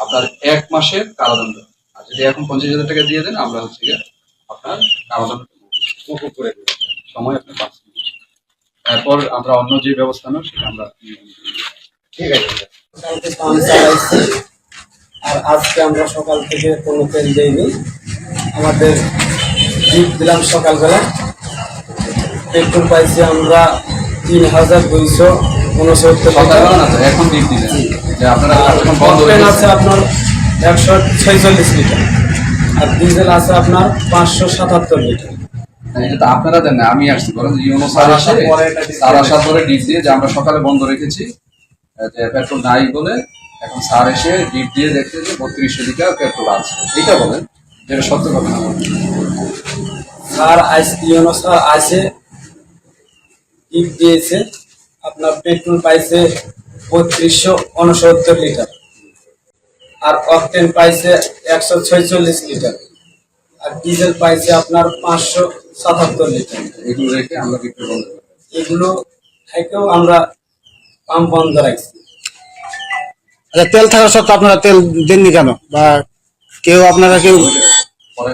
আপনার 1 মাসের কারাদণ্ড। আর যদি এখন 50,000 টাকা দিয়ে দেন আমরা হচ্ছে গিয়ে আপনার কারাদণ্ড মকুব করে দেব। সময় আপনি 5 মিনিট। তারপর আমরা অন্য যে ব্যবস্থা নেব সেটা আমরা ঠিক আছে। কালকে পাম্প চালাইছি আর আজকে আমরা সকাল থেকে কোনো তেল দেইনি। আমাদের ডিপ দিলাম সকালবেলা, পেট্রোল পাইছি আমরা 3,269 সকালবেলা না তো এখন ডিপ দিলেন যে আপনারা এখন বন্ধ অকটেন আছে আপনার 146 লিটার আর ডিজেল আছে আপনার 577 লিটার। এটা তো আপনারা দেন না, আমি আসছি বলেন ইউনো স্যার আসার পরে ডিপ দিয়ে যে আমরা সকালে বন্ধ রেখেছি যে পেট্রোল নাই বলে এখন স্যার এসে ডিপ দিয়ে দেখছে যে 3200 লিটার পেট্রোল আছে। এটা বলেন যেটা সত্য কথা না। স্যার ইউনো স্যার আসে ডিপ দিয়েছে, আপনার পেট্রোল পাইছে 3269 লিটার আর অকটেন পাইছে 146 লিটার আর ডিজেল পাইছে আপনার 577 লিটার। এগুলো রেখে আমরা বিক্রি বন্ধ করি। এগুলো থেকেও আমরা পাম্প বন্ধ রাখছি। আচ্ছা, তেল থাকা সত্ত্বেও আপনারা তেল দেননি কেন, বা কেউ আপনারা কেউ পরে